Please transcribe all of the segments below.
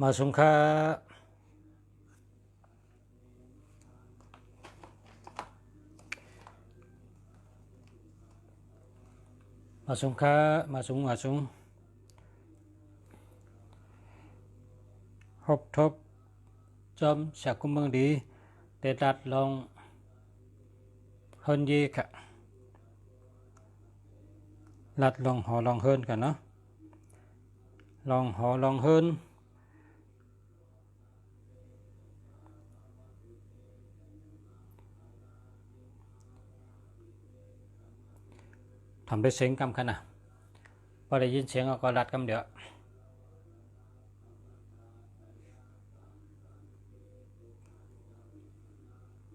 มาสงค่ามาสงค่ามาสงฮบทบจอมสักกุมเมืองดีแต่ตัดลองเฮินยีค่ะลัดลองหอลองเฮินกันเนาะลองหอลองเฮินทำไปเสียงกำขนาดพอได้ยินเสียงก็ลัดกำเดียว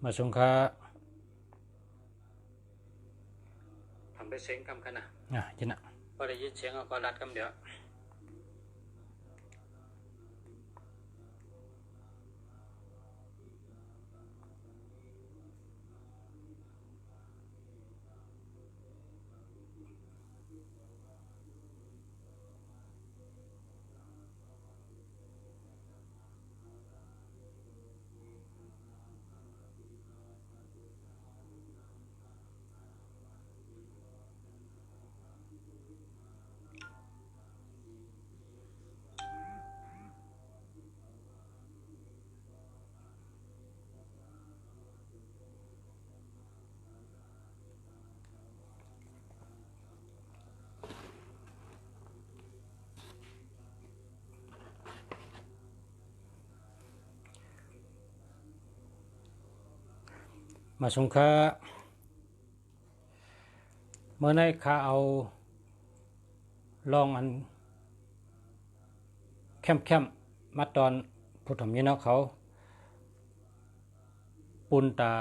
มาสงค่าทำไปเสียงกำขนาดจินะพอได้ยินเสียงก็ลัดกำเดียวมาสงค่าเมื่อในข้าเอาลองอันเข้มมาตอนผู้ถมยีนเขาปุนตา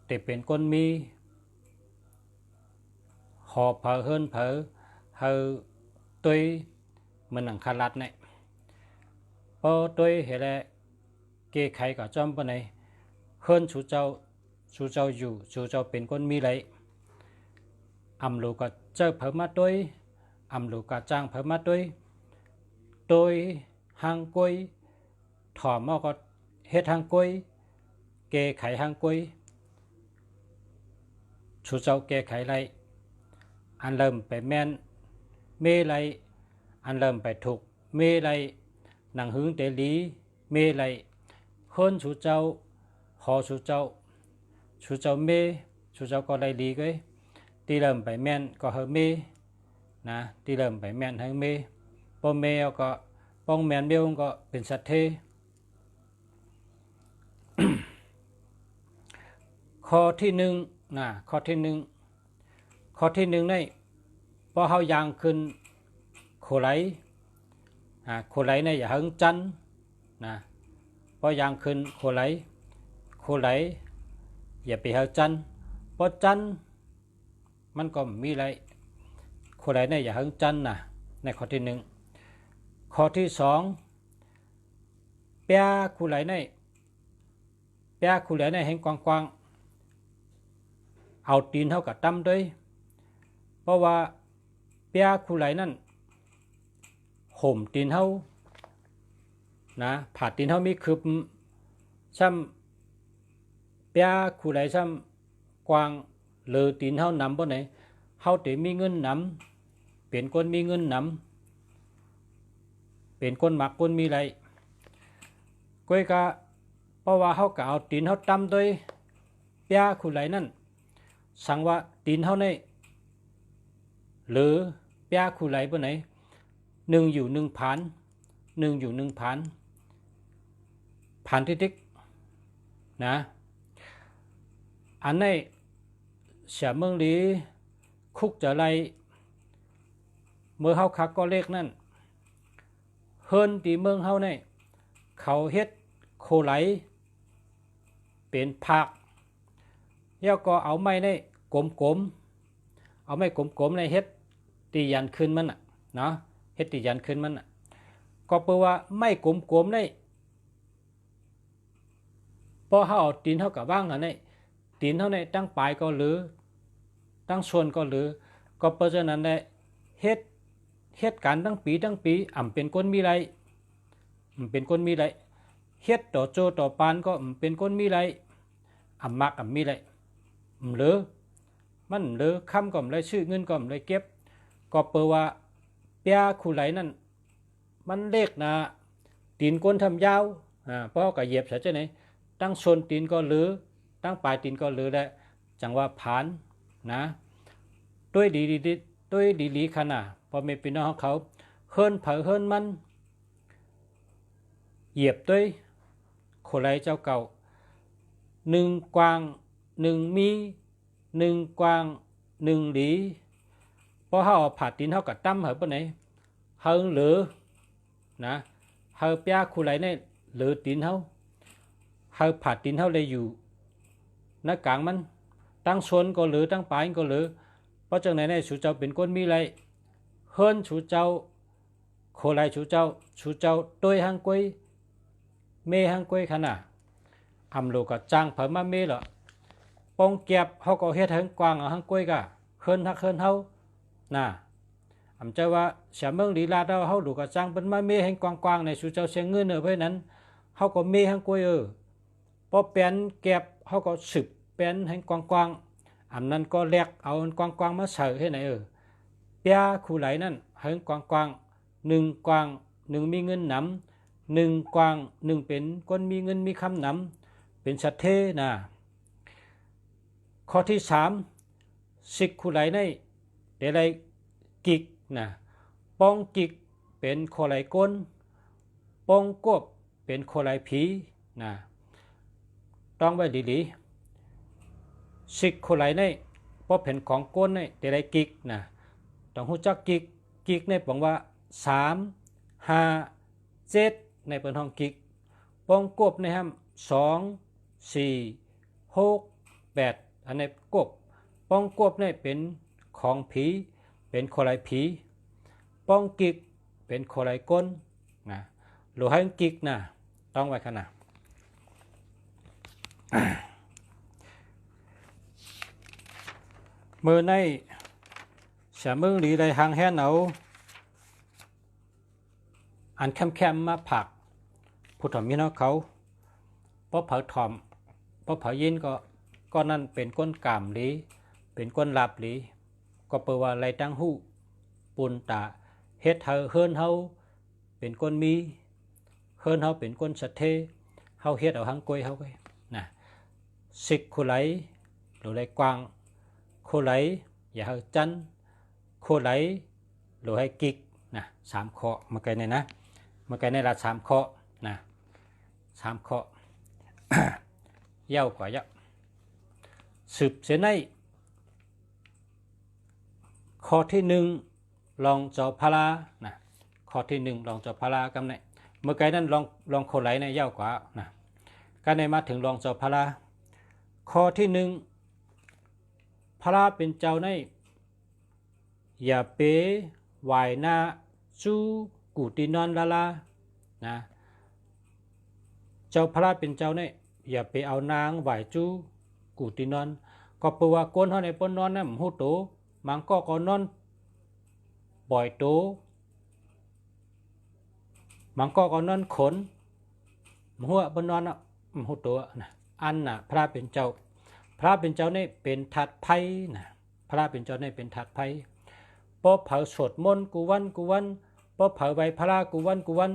เตเป็นก้นมีหอบเผอเฮินเผอเฮอตุยมันหนังคาลัดเนี่ยพอตุยเห็นแล้วเกไขกับจอมปนไหนเฮินชูเจ้าอยู่ชูเจ้าเป็นก้นมีเลยอำลูกก็เจอเผอมาตุยอำลูกก็จ้างเผอมาตุยหางกุยถอมอก็เฮ็ดหางกุยเกไขหางกุยชูเจ้าเกไขไรอันเริ่มไปแม่นเมไรอันเริ่มไปถูกเมไรหนังหึงเตลีเมไรเฮิรนชูเจ้าหอชูเจ้าเมชูเจ้าก็ไรลีก็ที่เริ่มไปแม่นก็เฮเมนะที่เริ่มไปแม่นให้เมปอเมก็ป้องแม่นเบลก็เป็นสัตเทข้อที่หนึ่งนะข้อที่หนึ่งในพอเฮายางขึ้นโคไหลเนี่ยอย่าหึงจันนะพอยางขึ้นโคไหลอย่าไปเฮาจันพอจันมันก็มีไรโคไหลเนี่ยอย่าหึงจันนะในข้อที่หนึ่งข้อที่สองเปียคูไหลในแห่งกว้างเอาตีนเท่ากับตั้มด้วยเพราะว่าเปียคูไหลนั่นห่มตีนเท่านะผ่าตีนเท่ามีคืบซ้ำเปียคูไหลซ้ำกว้างหรือตีนเท่านำบ่ไหนเฮาแต่มีเงินนำเป็นคนมีเงินนำเป็นคนมักคนมีไรก้อยกะเพราะว่าเฮากะเอาตีนเฮาตั้มด้วยเปียคูไหลนั่นสังว่าตีนเท่าในหรือเปียคูไหลบนไหนหนึ่งอยู่หนึ่งผ่านที่ติ๊กนะอันในเสียเมืองลีคุกจะไรเมื่อเฮาคักก็เลขนั่นเฮินตีเมืองเฮาในเขาเฮ็ดโคไหลเป็นผักแล้วก็เอาไม้ในกลมเอาไม้กลมในเฮ็ดตียันขึ้นมันน่ะเนาะเฮ็ดตียันขึ้นมันน่ะก็แปลว่าไม้กลมในพอเฮาเอาตีนเฮากับว่างอันนี้ตีนเฮาในตั้งปลายก็หรือตั้งส่วนก็หรือก็เพราะฉะนั้นได้เฮ็ดการตั้งปีอ่ำเป็นก้นมีไร เป็นคนมีไรเฮ็ดต่อโจต่อปานก็เป็นคนมีไรมักมีไรเหลือมันเหลือคำก็ไรชื่อเงินก็ไรเก็บก็เปว่าเปียคู่ไหลนั่นมันเล็กนะตีนก้นทำยาวเพราะก็เหยียบใส่เจ้าไหนตั้งชนตีนก็เหลือตั้งปลายตีนก็เหลือได้จังว่าผ่านนะด้วยดีขนาดพอเมปีน้องเขาเฮิรนเผอเฮิรนมันเหยียบด้วยโคไหลเจ้าเก่าหนึ่งกวางหนึ่งมีหนึ่งกวางหนึ่งหลีพอเขาผ่าตีนเขากับตั้มเหรอปะไหนเฮิรเหลือนะเฮิรเปียคู่ไหลเนี่ยเหลือตีนเขาเฮิรผ่าตีนเขาเลยอยู่นักกลางมันตั้งชนก็เหลือตั้งปลายก็เหลือเพราะจังไหนเนี่ยชูเจ้าเป็นคนมีไรเฮิรนชูเจ้าโคไหลชูเจ้าตัวหางกวยเมหางกวยขนาดโลก็จ้างเพิ่มมาเมเหรอปองเก็บเขาก็เฮ็ดหางกวางหางกวยกะเฮิรนฮักเฮิรนเฮาน่ะเจ้าว่าเสียเมืองลีลาดเฮาดูก็จ้างเป็นมาเมหางกวางในชูเจ้าเสียเงินเพราะนั้นเขาก็เมหางกวยพอแป้นเก็บเขาก็สืบแป้นหางกวางนั้นก็แลกเอากวางมาใส่ให้ไหนเปียคู่ไหลนั่นหางกวางหนึ่งกวางหนึ่งมีเงินนำหนึ่งกวางหนึ่งเป็นคนมีเงินมีคำนำเป็นสัตเทนะข้อที่สิกคู่ไหลในเดลัยกิกนะปองกิกเป็นโคไหลก้นปองกบเป็นโคไหลผีนะต้องไว้ดีๆสิกโคไหลในพอเป็นของก้นในเดลัยกิกนะต้องรู้จักกิกในบอกว่า3 5 7ในเป็นห้องกิกปองกบในห้ำ2 4 6 8อันในกบปองกบในเป็นของผีเป็นโคไหลผีป้องกิกเป็นโคไหลก้นนะหรือให้กิกนะต้องไว้ขนาดเมื่อในเสียเมืองหลีได้หางแห่นเอาอันแคมมาผักผู้ถมยินเขาเพราะเผาถอมเพราะเผายินก็นั่นเป็นก้นกามหลีเป็นก้นหลับหลีก็เปว่าไรตั้งหูปุนตาเฮ็ดเฮิรนเฮาเป็นก้นมีเฮิรนเฮาเป็นก้นสัตเทเฮาเฮ็ดเอาหางกล้วยเฮาไว้นะสิกโคไหลหรือไรกวางโคไหลอย่าเฮาจันโคไหลหรือให้กิกนะ3ข้อมาไกลในนะมาไกลในละ3ข้อนะ3ข้อ เย้ากว่าเยอะสืบเสียในข้อที่1ลองจอพารานะข้อที่1ลองจอพารากำในเมื่อไกลนั้นลองโคไหลในเย้ากว่านะการในมาถึงลองจอพาราข้อที่1พาราเป็นเจ้าในอย่าเป๋วายนาจูกูตีนอนลาลานะเจ้าพระเป็นเจ้าเนี่ยอย่าไปเอานางไหวจูกูตีนอนก็เปว่าก้นเขาในปนนอนนะหูโตมังก็นอนบ่อยโตมังก็นอนขนหัวปนนอนหูโตนะอันน่ะพระเป็นเจ้าเนี่ยเป็นทัดไพ่นะพระเป็นเจ้าเนี่ยเป็นทัดไพ่พอเผาสวดมนต์กูวันพอเผาใบพระกูวัน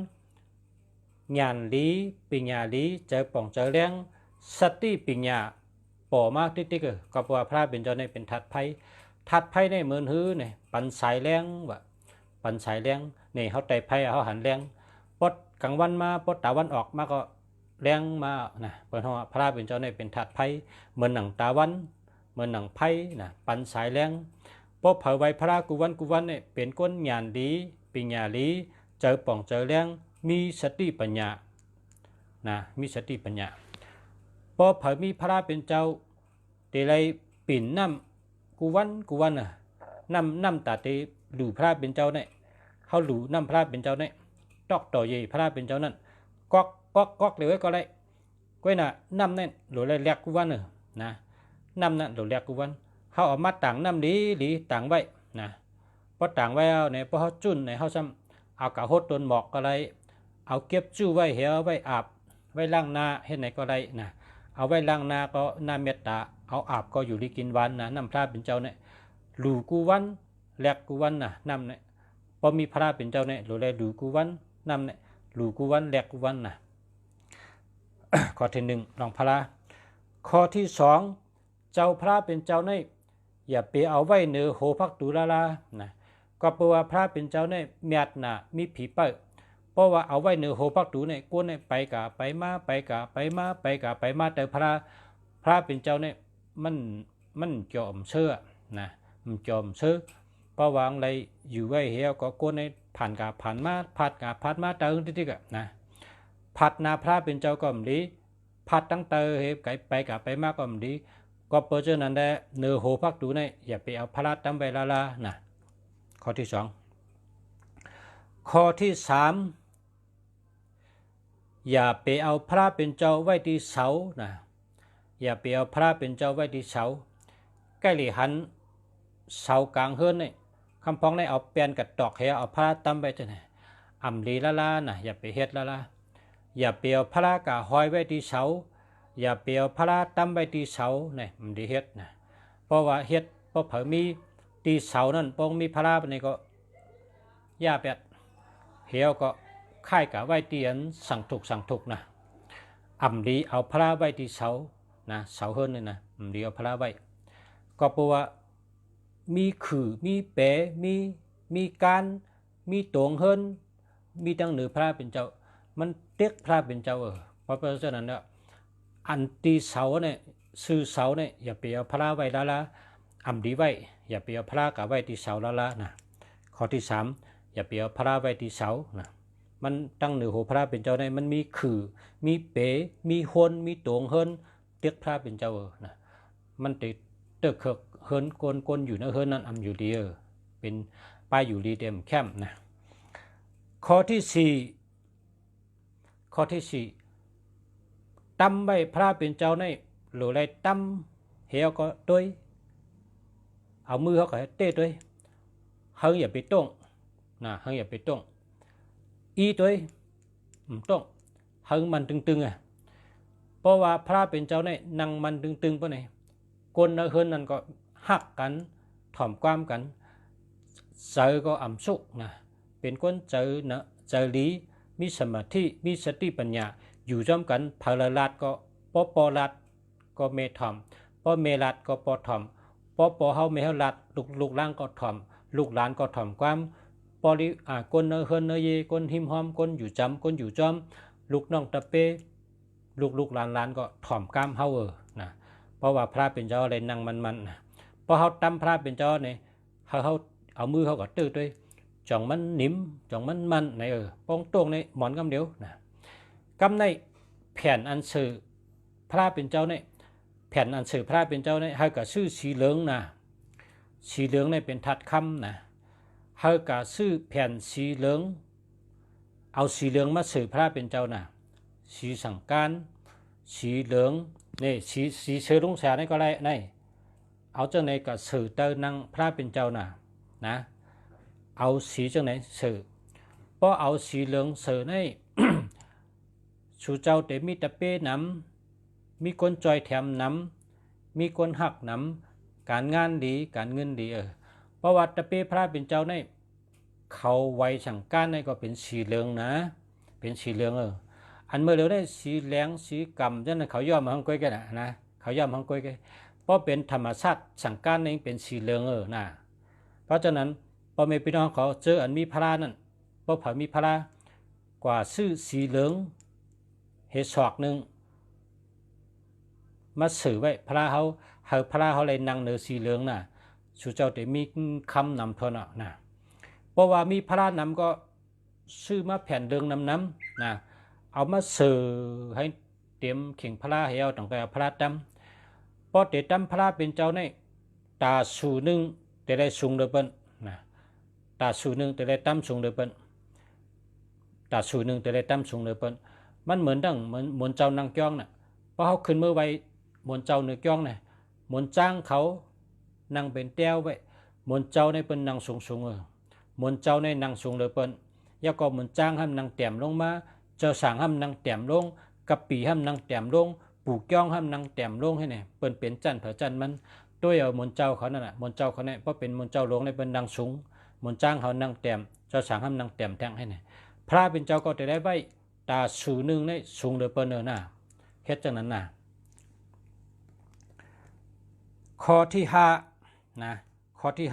ญาณลีปิญญาลีเจอป่องเจอแรงสติปิญญาป่อมากติ๊กก็เพราะว่าพระเป็นเจ้าเนี่ยเป็นทัดไพ่ในเหมือนฮื้อเนี่ยปันสายแรงว่าปันสายแรงเนี่ยเขาไต่ไพ่เขาหันแรงปดกลางวันมาปดตะวันออกมาก็แรงมานะเพราะว่าพระเป็นเจ้าเนี่ยเป็นทัดไพ่เหมือนหนังตะวันเหมือนหนังไพ่นะปันสายแรงพอเผาใบพระกูวันเนี่ยเป็นก้นญาณลีปิญญาลีเจอป่องเจอแรงมีสติปัญญานะมีสติปัญญาพอเผยมีพระเป็นเจ้าเตลัยปิ่นน้ำกูวันน้ำตาเตหลู่พระเป็นเจ้าเนี่ยเขาหลู่น้ำพระเป็นเจ้าเนี่ยตอกต่อเย่พระเป็นเจ้านั่นก๊อกเลยไว้ก็เลยก้อยน่ะน้ำเนี่ยหลู่เลยแลกกูวันนะน้ำนั่นหลู่แลกกูวันเขาเอามาต่างน้ำหลีต่างไว้นะพอต่างไว้เอาเนี่ยพอเขาจุ่นเนี่ยเขาซ้ำเอากะโหดต้นหมอกอะไร เอาเก็บจู้ไว้เหี่ยวไว้อาบไว้ล้างหน้าเฮ็ดไหนก็ได้นะเอาไว้ล้างหน้าก็หน้าเมตตาเอาอาบก็อยู่ลีกินวันนะน้ำพระเป็นเจ้าเนี่ยหลูกูวันแหลกกูวันนะน้ำเนี่ยพอมีพระเป็นเจ้าเนี่ยหลูแลหลูกูวันน้ำเนี่ยหลูกูวันแหลกกูวันนะ ข้อที่หนึ่งลองพระข้อที่สองเจ้าพระเป็นเจ้าเนี่ยอย่าไปเอาไว้เนื้อโหพักตุลาลานะก็เพราะว่าพระเป็นเจ้าเนี่ยเมียดนะมีผีเปิดเพราะว่าเอาไว้เนื้อโหพักตุเนี่ยก้นเนี่ยไปกะไปมาไปกะไปมาไปกะไปมาแต่พระเป็นเจ้าเนี่ยมันจอมเชื่อนะมันจอมเชื่อเพราะวางอะไรอยู่ไว้เหี่ยวก็ก้นเนี่ยผ่านกะผ่านมาพัดกะพัดมาเติมที่กะนะพัดนาพระเป็นเจ้าก็มดีพัดตั้งเตอเฮไก่ไปกะไปมากก็มดีก็เพราะฉะนั้นได้เนื้อโหพักตุเนี่ยอย่าไปเอาพระตั้งไว้ละนะข้อที่สองข้อที่สามอย่าไปเอาพระเป็นเจ้าไว้ที่เสานะอย่าไปเอาพระเป็นเจ้าไว้ที่เสาใกล้หลีหันเสากลางเฮือนนี่คำพ้องได้เอาเปลี่ยนกับตอกเหี่ยวเอาพระตั้มไปจะไหนอ่ำลีละนะอย่าไปเฮ็ดละอย่าไปเอาพระกะห้อยไว้ที่เสาอย่าไปเอาพระตั้มไว้ที่เสาเนี่ยมันดีเฮ็ดนะเพราะว่าเฮ็ดเพราะเผอมีที่เสานั่นป้องมีพระนี่ก็ย่าเป็ดเหี่ยวก็ค่ายกะไว้ที่อันสั่งถูกนะอ่ำดีเอาพระไว้ที่เสานะเสาเฮิรนนี่นะอ่ำดีเอาพระไว้ก็เพราะว่ามีขือมีเป๋มีการมีตวงเฮิรนมีตั้งเหนือพระเป็นเจ้ามันเต็กพระเป็นเจ้าเพราะฉะนั้นเนี่ยอันตีเสาเนี่ยซื้อเสาเนี่ยอย่าไปเอาพระไว้ละอ่ำดีไว้อย่าไปเอาพระกะไว้ที่เสาละนะข้อที่สามอย่าไปเอาพระไว้ที่เสานะมันตั้งเหนือหัวพระเป็นเจ้าเนี่ยมันมีขือมีเป๋มีฮนมีตวงเฮิรนเต็กพระเป็นเจ้านะมันติดเตึกเฮิรนกลอยู่ในเฮิรนนั้นอยู่ดีเป็นป้ายอยู่ดีเต็มแคมนะข้อที่สี่ตั้มไว้พระเป็นเจ้าในหรือไรตั้มเหี่ยวก็ด้วยเอามือเขาก็เต้ด้วยเฮิงอย่าไปต้งนะเฮิงอย่าไปต้งอีด้วยต้งเฮิงมันตึงเพราะว่าพระเป็นเจ้าในนั่งมันตึงเพราะไหนคนในเฮิรนนั้นก็หักกันถ่อมความกันเจอก็อ่ำสุกนะเป็นคนเจอลีมีสมาธิมีสติปัญญาอยู่ร่วมกันพลรัดก็ปอรัดก็เมถ่อมปอเมรัดก็ปอถ่อมปอเฮาเมเฮารัดลูกล่างก็ถ่อมลูกหลานก็ถ่อมความปอลิคนเนเฮิรนเนเยคนหิมหอมคนอยู่จำคนอยู่จอมลูกน้องตะเปลูกหลานก็ถ่อมกล้ามเฮานะเพราะว่าพระเป็นเจ้าอะไรนั่งมันนะพอเฮาตั้มพระเป็นเจ้าเนี่ยเขาเอามือเขาก็ตื้อด้วยจ่องมันนิ่มจ่องมันในป้องตรงในหมอนกำเดียวนะกำในแผ่นอันสื่อพระเป็นเจ้าเนี่ยแผ่นอันสื่อพระเป็นเจ้าเนี่ยให้กับชื่อสีเหลืองนะสีเหลืองเนี่ยเป็นทัดคำนะให้กับชื่อแผ่นสีเหลืองเอาสีเหลืองมาสื่อพระเป็นเจ้านะสีสังการสีเหลืองนี่สีเชื้อลุงแสนี่ก็ได้นี่เอาเจ้าในกับสื่อเตอนังพระเป็นเจ้านะเอาสีเจ้าไหนสื่อเพราะเอาสีเหลืองสื่อใน ชูเจ้าเตมีตะเป้น้ำมีคนจอยแถมน้ำมีคนหักน้ำการงานดีการเงินดีเพราะว่าตะเป้พระเป็นเจ้าในเขาไว้สั่งการในก็เป็นสีเหลืองนะเป็นสีเหลืองอันเมื่อเร็วได้สีแหลงสีกำจังนั้นเขาย่อมหังก้อยกันนะเขาย่อมหังก้อยกันเพราะเป็นธรรมชาติสั่งการเองเป็นสีเหลืองนะเพราะฉะนั้นพอแม่พี่น้องเขาเจออันมีพระนั่นเพราะเผามีพระกว่าซื้อสีเหลืองเฮศอกหนึ่งมาสื่อไว้พระเขาพระเขาเลยนั่งเนื้อสีเหลืองนะสุเจ้าแต่มีคำนำทนนะเพราะว่ามีพระนำก็ซื้อมาแผ่นเหลืองน้ำนะเอามาสื่อให้เตรียมเข่งพระให้เอาตั้งแต่พระดำพอเตะดำพระเป็นเจ้าในตาสูหนึ่งแต่ได้สูงเดือเปิ้นนะตาสูหนึ่งแต่ได้ตั้มสูงเดือเปิ้นตาสูหนึ่งแต่ได้ตั้มสูงเดือเปิ้นมันเหมือนดังเหมือนมนเจ้านางจ้องน่ะเพราะเขาขึ้นมือไว้มนเจ้าเนื้อจ้องน่ะมนจ้างเขานั่งเป็นแต้วไว้มนเจ้าในเป็นนางสูงมนเจ้าในนางสูงเดือเปิ้นยาก็มนจ้างให้นางเตี่ยมลงมา เจ้าสางห้ำนังแต้มลงกับปีห้ำนังแต้มลงปลูกย่องห้ำนังแต้มลงให้เนี่ยเปิ้นเป็นจันเผอจันมันด้วยเอามนเจ้าเขานั่นน่ะมนเจ้าเขาเนี่ยเพราะเป็นมนเจ้าหลวงในเป็นดังสูงมนจ้างเขานังแต้มเจ้าสางห้ำนังแต้มแทงให้เนี่ยพระเป็นเจ้าก็จะได้ไว้ตาสูนึงในสูงเดือเปิ้นน่ะเฮ็ดจังนั้นน่ะข้อที่5นะข้อที่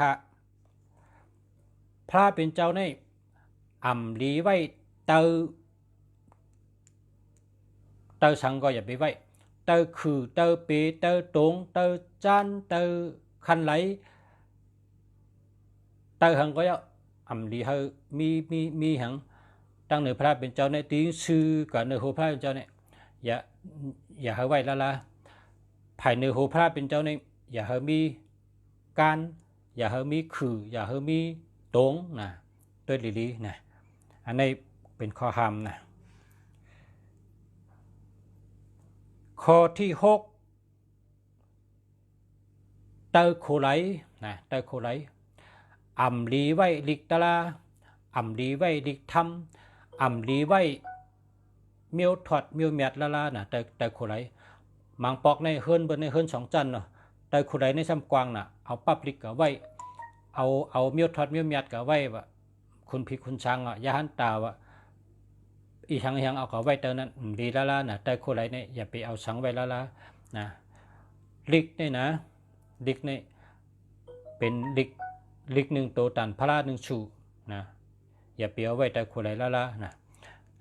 5พระเป็นเจ้าในอ่ำลีไว้เตอสังก็อย่าไปไว้เตอคือเตอปีเตอตงเตอจานเตอคันไหลเตอหังก็อย่าอ่ำลีเฮมีหังตั้งเหนือพระเป็นเจ้าในตีซื่อกับเหนือโหพระเป็นเจ้าเนี่ยอย่าเฮาไว้ละภายเหนือโหพระเป็นเจ้าในอย่าเฮามีการอย่าเฮามีคืออย่าเฮามีตงนะด้วยลีนะอันนี้เป็นข้อห้ามนะข้อที่6เตอโคไหลนะเตอโคไหลอ่ำลีไว้ลิกตะลาอ่ำลีไว้ลิกทำอ่ำลีไว้เมียวถอดเมียวเมียดละนะเตอโคไหลมังปอกในเฮิรนเบิ้นในเฮิรน2จันเนาะเตอโคไหลในซ้ำกวางน่ะเอาปั๊บลิกกับไว้เอาเมียวถอดเมียวเมียดกับไว้ว่าคุณพี่คุณช้างอ่ะยาหันตาว่าอีทางยังเอาเขาไว้เตอนั้นดีละนะเตอโคไหลเนี่ยอย่าไปเอาสังไว้ละนะลิกเนี่ยนะลิกเนี่ยเป็นลิกหนึ่งโตตันพระหนึ่งชูนะอย่าไปเอาไว้เตอโคไหลละนะ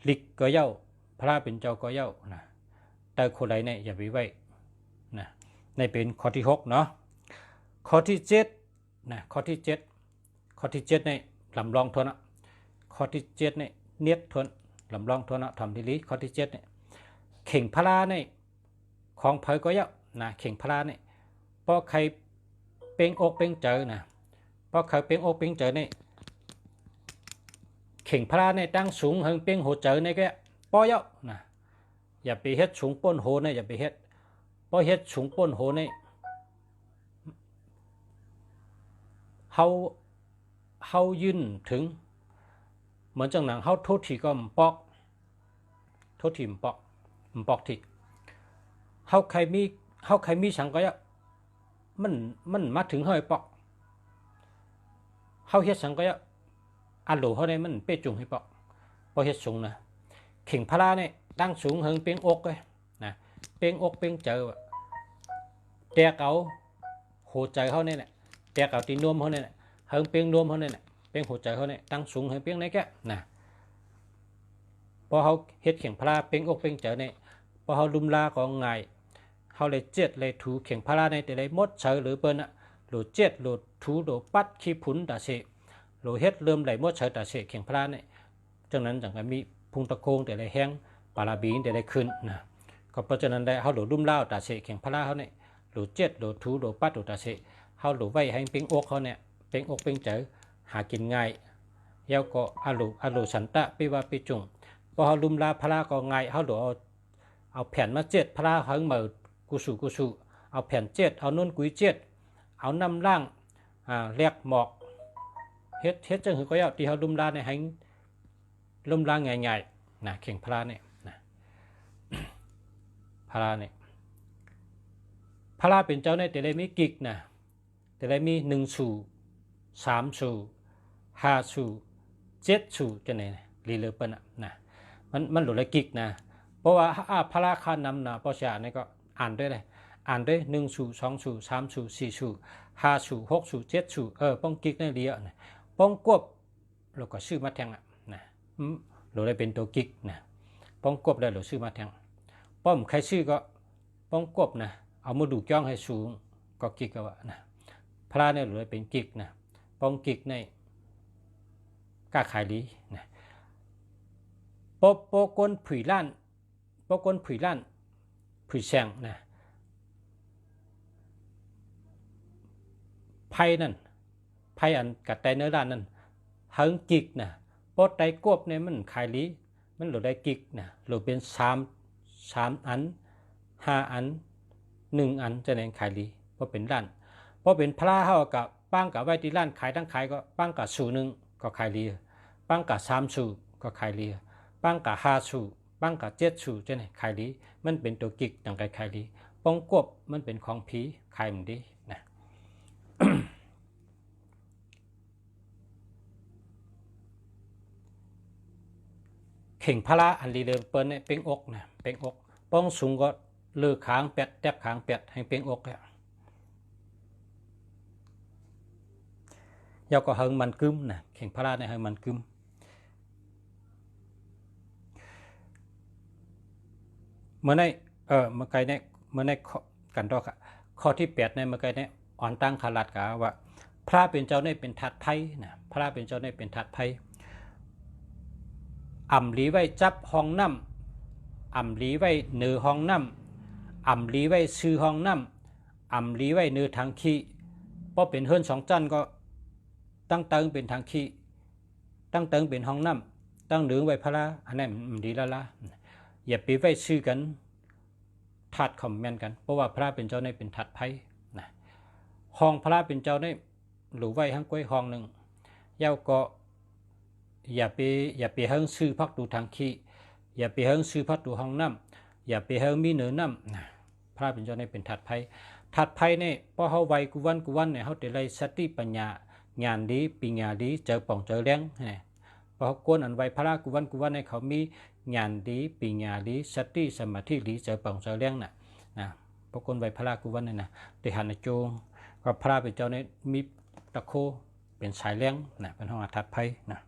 ลิกก็เย้าพระเป็นเจ้าก็เย้านะเตอโคไหลเนี่ยอย่าไปไว้นะในเป็นข้อที่6เนาะข้อที่7นะข้อที่7เนี่ยลำลองทวนข้อที่7เนี่ยเนียดทวนลำลองทวนทำดีข้อที่7เนี่ยเข่งพระเนี่ยของเผยก็เย้านะเข่งพระเนี่ยเพราะใครเป็นอกเป็นเจอนะเพราะใครเป็นอกเป็นเจอเนี่ยเข่งพระเนี่ยตั้งสูงเฮงเป็นหัวเจอเนี่ยก็ป้อเย้านะอย่าไปเฮ็ดสูงป้นโหเนี่ยอย่าไปเฮ็ดเพราะเฮ็ดสูงป้นโหเนี่ยเฮายืนถึงเหมือนจังหนังเฮาโทษทีก็ปอกโทษทีปอกทีเฮาใครมีสังก็มันมาถึงเฮาปอกเฮาเฮ็ดสังก็อันโหลเฮาได้มันเป้จุงให้ปอกพอเฮ็ดสูงนะเข่งพระเนี่ยตั้งสูงเฮงเป้งอกเลยนะเป้งอกเป้งเจอแตกเอาโหใจเฮาเนี่ยแตกเอาตีนวมเฮาเนี่ยเฮงเป้งนวมเฮาเนี่ยเป้งหัวใจเขาเนี่ยตั้งสูงเฮงเป้งไหนแกนะพอเขาเฮ็ดเข่งพระเป้งอกเป้งเจอเนี่ยพอเขาลุมลาก็ง่ายเขาเลยเจ็ดเลยถูเข่งพระในแต่เลยมดเฉยหรือเปิ้นอ่ะหลุดเจ็ดหลุดถูหลุดปัดขี้ผุนตาเสหลุดเฮ็ดเริ่มไหลมดเฉยตาเสเข่งพระเนี่ยจังนั้นจังก็มีพุงตะโกงแต่เลยแห้งปาราบีนแต่เลยขึ้นนะก็เพราะฉะนั้นได้เขาหลุดลุ่มเล่าตาเสเข่งพระเขาเนี่ยหลุดเจ็ดหลุดถูหลุดปัดหลุดตาเสเขาหลุดไว้ให้เป้งอกเขาเนี่ยเป้งอกเป้งเจอหากินง่ายเย้าก็อาลูสันตะไปว่าไปจุงพอเขาลุมลาพระก็ง่ายเขาหลุดเอาแผ่นมาเจ็ดพระเขาเหมือกุสุเอาแผ่นเจ็ดเอานุ่นกุยเจ็ดเอาน้ำล่างเรียกหมอกเฮ็ดจังหือก็ยาวที่เขาลุมลาในหังลุมลาง่ายๆนะเข่งพระเนี่ยนะพระเนี่ยพระเป็นเจ้าในแต่ได้มีกิกนะแต่ได้มี1สู่3สู่5สู่7สู่จะไหนลีเลอเปิ้นนะมันหลุดเลยกิกนะเพราะว่าพระคานำนะเพราะฉะนั้นก็อ่านด้วยเลยอ่านด้วย1สู่2สู่3สู่4สู่5สู่6สู่7สู่ป้องกิกในเรียนะป้องกบเราก็ชื่อมาแทงนะหรือได้เป็นตัวกิกนะป้องกบได้หรือชื่อมาแทงป้อมใครชื่อก็ป้องกบนะเอามาดูจ้องให้สูงก็กิกก็ว่านะพระเนี่ยหรือได้เป็นกิกนะป้องกิกในกล้าขายดีนะโปกนผุยล้านผุยแสงนะไพ่นั่นไพ่อันกัดไตเนื้อด้านนั่นเฮิงกิกนะปอไตกบเนี่ยมันขายลีมันหลุดได้กิกนะหลุดเป็น3อัน5อัน1อันจะไหนขายลีเพราะเป็นล้านเพราะเป็นพระเฮากับปั้งกับไว้ที่ล้านขายทั้งขายก็ปั้งกับสูนึงก็ขายลีปั้งกับ3สูก็ขายลี ปังกับ5ชูปังกับ7ชูจังได๋ขายดีมันเป็นตัวกิกจังได๋ขายดีปองกบมันเป็นของผีขายมันดีนะ เข่งพระอันลีเดิมเปิ้นเนี่ยเป็งอกนะเป็งอกป้องสูงก็เลือขางเป็ดแทบขางเป็ดให้เป็งอกเนี่ยยาวก็เฮิงมันกึมนะเข่งพระเนี่ยเฮิงมันกึมเมื่อในเมื่อไกลเนี่ยเมื่อในกันดอกข้อที่8เนี่ยเมื่อไกลเนี่ยอ่อนตั้งขาลัดกะว่าพระเป็นเจ้าเนี่ยเป็นทัดไพ่นะพระเป็นเจ้าเนี่ยเป็นทัดไพ่อ่ำลีไว้จับห้องน้ำอ่ำลีไว้เนือห้องน้ำอ่ำลีไว้ซื้อห้องน้ำอ่ำลีไว้เนือทางขี้พอเป็นเฮือน2จันก็ตั้งเติงเป็นทางขี้ตั้งเติงเป็นห้องน้ำตั้งเหลืองไว้พระอันนั้นมันดีแล้วล่ะอย่าไปไว้ซื้อกันทัดคอมเมนต์กันเพราะว่าพระเป็นเจ้าในเป็นทัดไพ่นะห้องพระเป็นเจ้าในหรือไว้ทั้งก้อยห้องหนึ่งเย้าก็อย่าไปเฮิงซื้อพักดูทางขี้อย่าไปเฮิงซื้อพักดูห้องน้ำอย่าไปเฮิงมีเนื้อน้ำพระเป็นเจ้าในเป็นทัดไพ่เนี่ยพอเขาไวกุวันเนี่ยเขาจะไล่สติปัญญางานดีปีงานดีเจอป่องเจอแรงเนี่ยพอเขากวนอันไวพระกุวันในเขามีงานดีปีงานดีสติสมาธิดีเจอป่องเจอแรงนะพอคนไวพระกุวันเนี่ยนะได้หันโจงก็พระเป็นเจ้าในมีตะโคเป็นสายแรงนะเป็นห้องทัดไพ่นะ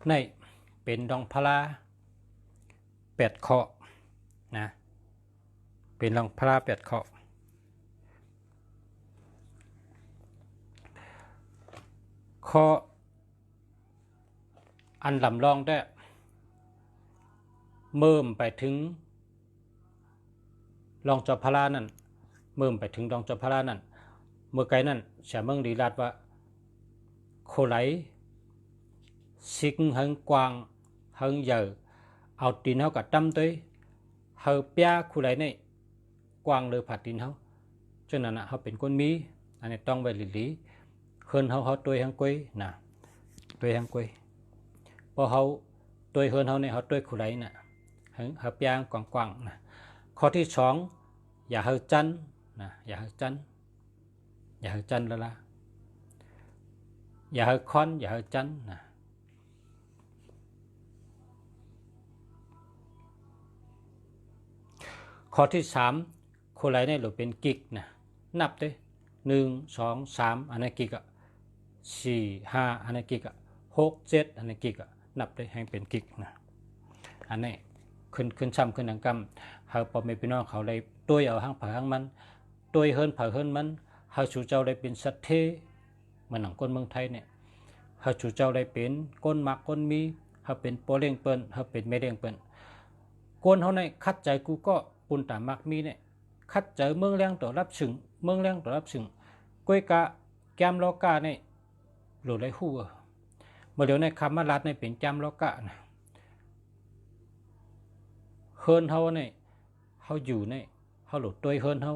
ในเป็นดองพลา8เคาะนะเป็นดองพลา8เคาะข้ออันลำลองได้เมื่อไปถึงรองจอพลานั่นเมื่อไปถึงรองจอพลานั่นเมื่อไกลนั่นเสียเมืองดีรัดว่าโคไหลซิกเฮิงกวางเฮิงเยอเอาตีนเขากับตั้มตัวเฮาเปียคู่ไหลนี่กวางเลยผัดตีนเขาฉะนั้นเขาเป็นคนมีอันนี้ต้องไปหลีเฮินเขาตัวหังกุยนะตัวหังกุยพอเขาตัวเฮินเขาเนี่ยเขาตัวคู่ไหลน่ะเฮาเปียกวางนะข้อที่2อย่าเฮาจันนะอย่าเฮาจันแล้วล่ะอย่าเฮาคอนอย่าเฮาจันนะข้อที่3คนไรเนี่ยเราเป็นกิกนะนับด้วย1 2 3อันนี้กิกอ่ะ4 5อันนี้กิกอ่ะ6 7อันนี้กิกอ่ะนับด้วยให้เป็นกิกนะอันนี้ขึ้นซ้ำขึ้นดังกำเขาปอมพี่น้องเขาเลยตัวเอาห้างผ่าห้างมันตัวเฮินผ่าเฮินมันเขาชูเจ้าเลยเป็นสัตเทเหมือนหนังคนเมืองไทยเนี่ยเขาชูเจ้าเลยเป็นก้นมักก้นมีเขาเป็นโปเลี้ยงเปิ้นเขาเป็นไม่เลี้ยงเปิ้นก้นเขาในคัดใจกูก็ปุ่นตามักมีเนี่ยคัดเจอเมืองแรงต่อรับสึงเมืองแรงต่อรับสึงก้อยกะแกมโลกาเนี่ยหลุดไรหู้เมื่อเดี๋ยวในคำมาลัดในเป็นแกมโลกานะเฮินเฮาเนี่ยเฮาอยู่เนี่ยเฮาหลุดตัวเฮินเฮา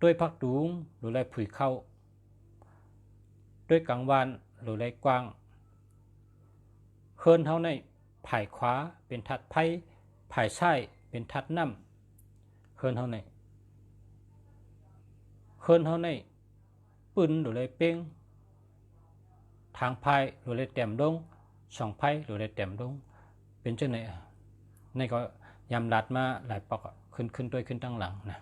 ตัวพักดุงหลุดไรผุยเข้าด้วยกลางวันหลุดไรกว้างเฮินเฮาเนี่ยผายขวาเป็นทัดไพ่ผายซ้ายเป็นทัดน้ำเฮินเฮาในปืนหรือเลยเป้งทางพายหรือเลยเต็มดง2 ไพ่หรือเลยเต็มดงเป็นจังไหนนี่ก็ยำลัดมาหลายปอกขึ้นด้วยขึ้นตั้งหลังนะ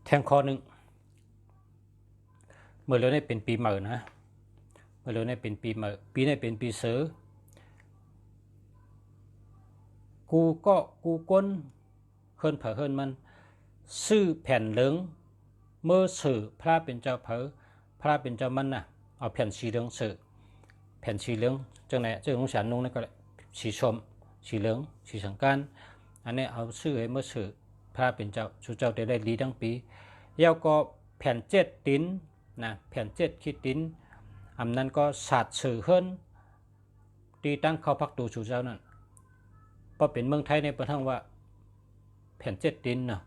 แทงคอ1เมื่อเราได้เป็นปีใหม่นะเมื่อเราได้เป็นปีใหม่ปีนี้เป็นปีเสือกูก้นเฮินเผอเฮินมัน ซื้อแผ่นเหลืองเมื่อสื่อพระเป็นเจ้าเผอพระเป็นเจ้ามันน่ะเอาแผ่นสีเหลืองสื่อแผ่นสีเหลืองจังไหนจังของฉันนุ่งนั่นก็เลยสีชมสีเหลืองสีสังการอันนี้เอาซื้อให้เมื่อสื่อพระเป็นเจ้าชูเจ้าได้ลีทั้งปีแล้วก็แผ่นเจ็ดติ้นนะแผ่นเจ็ดขีดติ้นอันนั้นก็ศาสตร์สื่อเฮิรนตีตั้งเข้าพักตูชูเจ้านั่นพอเป็นเมืองไทยในประทังว่าแผ่นเจ็ดติ้นเนาะ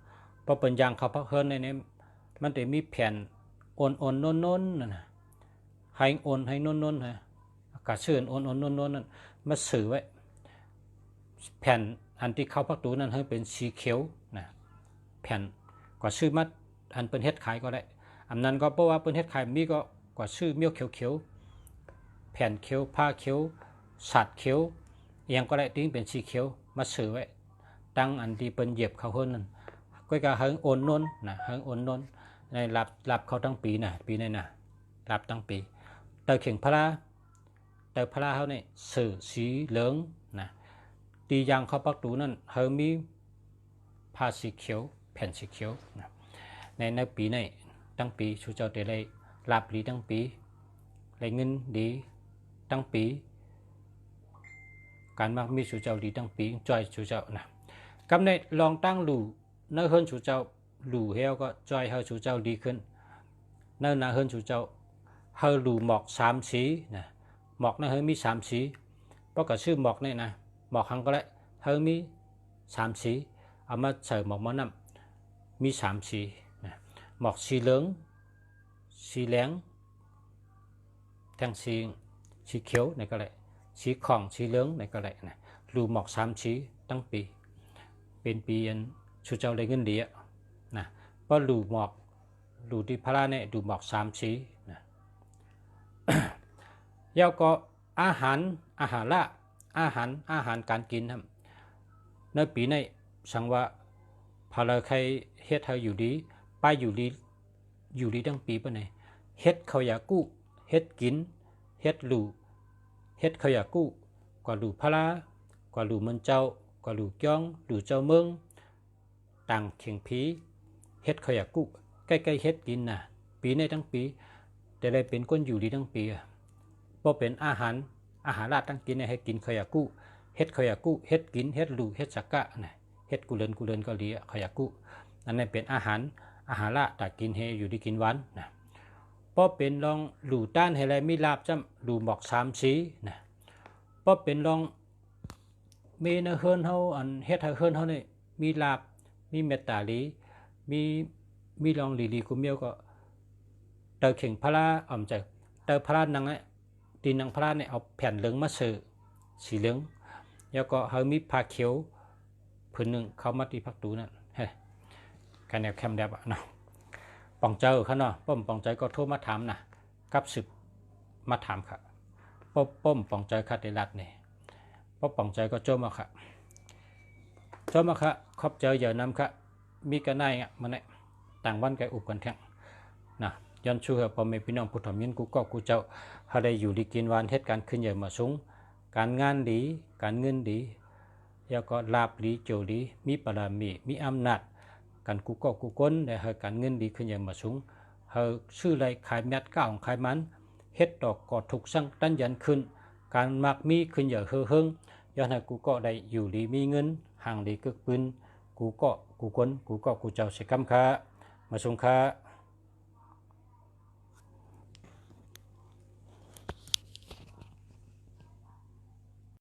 พอเป็นยางเข้าพักเฮิรนในนี้มันจะมีแผ่นโอนโอนโน้นโน้นนะให้โอนให้โน้นโน้นนะกระเชื่อนโอนโอนโน้นโน้นนั่นมาสื่อไว้แผ่นอันที่เข้าพักตูนั้นให้เป็นสีเขียวนะแผ่นกว่าชื่อมัดอันเป็นเฮ็ดขายก็ได้อันนั้นก็เพราะว่าเป็นเฮ็ดขายมีก็กว่าชื่อเมี้ยวเขียวแผ่นเขียวผ้าเขียวสัตว์เขียวเอียงก็ได้ทิ้งเป็นสีเขียวมาสื่อไว้ตั้งอันที่เป็นเหยียบเขาเฮิรนนั่นก็จะให้โอนโน้นนะให้โอนโน้นในรับเขาทั้งปีนะปีนี้นะรับทั้งปีเตอเข่งพระเตอพระเขาเนี่ยสื่อสีเหลืองนะตียางเข้าปักตูนั่นเฮามีผ้าสีเขียวแผ่นสีเขียวนะในปีนี้ตั้งปีชูเจ้าได้รับดีตั้งปีได้เงินดีตั้งปีการมักมีชูเจ้าดีตั้งปีจอยชูเจ้านะกำในลองตั้งหลู่เนื้อเฮิรนชูเจ้าหลู่เฮาก็จอยเฮาชูเจ้าดีขึ้นเนื้อเฮิรนชูเจ้าเฮาหลู่หมอกสามสีนะหมอกเนื้อเฮิรนมีสามสีเพราะกับชื่อหมอกนี่นะหมอกหังก็ได้เฮามีสามสีเอามาใส่หมอกมะน้ำมีสามสีนะหมอกสีเหลืองสีแหลงแทงสีเขียวในก็ได้สีของสีเหลืองในก็ได้นะหลู่หมอกสามสีตั้งปีเป็นปีอันชูเจ้าได้เงินดีนะเพราะหลู่หมอกหลู่ที่พระเนี่ยหลู่หมอกสามสีนะ แล้วก็อาหารละอาหารการกินครับในปีนี้สังว่าพาราใครเฮ็ดให้อยู่ดีไปอยู่ดีทั้งปีปะเนี่ยเฮ็ดเขาอยากกู้เฮ็ดกินเฮ็ดหลู่เฮ็ดเขาอยากกู้กว่าหลู่พระกว่าหลู่มันเจ้ากว่าหลู่จ้องหลู่เจ้าเมืองต่างเขียงผีเฮ็ดเขาอยากกู้ใกล้ๆเฮ็ดกินน่ะปีในทั้งปีแต่ได้เป็นคนอยู่ดีทั้งปีเพราะเป็นอาหารราดตั้งกินให้กินเขาอยากกู้เฮ็ดเขาอยากกู้เฮ็ดกินเฮ็ดหลู่เฮ็ดสักกะน่ะเฮ็ดกุเลินเกาหลีเขาอยากกู้อันนั้นเป็นอาหารละตากินให้อยู่ดีกินหวานนะเพราะเป็นลองหลู่ต้านให้ไรมีลาบจ้ำหลู่หมอกสามสีนะเพราะเป็นลองมีเนื้อเฮิรนเฮาอันเฮ็ดให้เฮิรนเฮานี่มีลาบมีเมตตาลีมีลองลีกุเมียวก็เตอเข่งพระอ่อมใจเตอพระนังไอ้ตีนังพระเนี่ยเอาแผ่นเหลืองมาสื่อสีเหลืองแล้วก็เฮามีผ้าเขียวผืนหนึ่งเข้ามาที่พักตูนั่นเฮ้ยการแนวแคมแดบเนาะปองเจอเขาเนาะป้อมปองใจก็โทรมาถามนะกับสืบมาถามค่ะป้อมปองใจคาเตลัดเนี่ยป้อมปองใจก็โจมาค่ะขอบเจอเยอะน้ำค่ะมีกันได้เงี้ยมันเนี่ยต่างวันไกอุบกันแท่งนะย้อนชูเหอพอไม่พี่น้องผู้ถมยินกูก็กูเจ้าเขาได้อยู่ดีกินวันเหตุการณ์ขึ้นใหญ่มาสูงการงานดีการเงินดีแล้วก็ลาบดีโจดีมีปรามีอำนาจการกูก็กูก้นได้ให้การเงินดีขึ้นใหญ่มาสูงเฮาชื่อไรขายแมทก้าวของขายมันเฮ็ดดอกกอดถูกสั่งตั้นยันขึ้นการมักมีขึ้นใหญ่เฮิงย้อนให้กูก็ได้อยู่ดีมีเงินห่างดีกึกปืนกูก็กูก้นกูก็กูเจ้าเสกคำค้ามาสูงค้า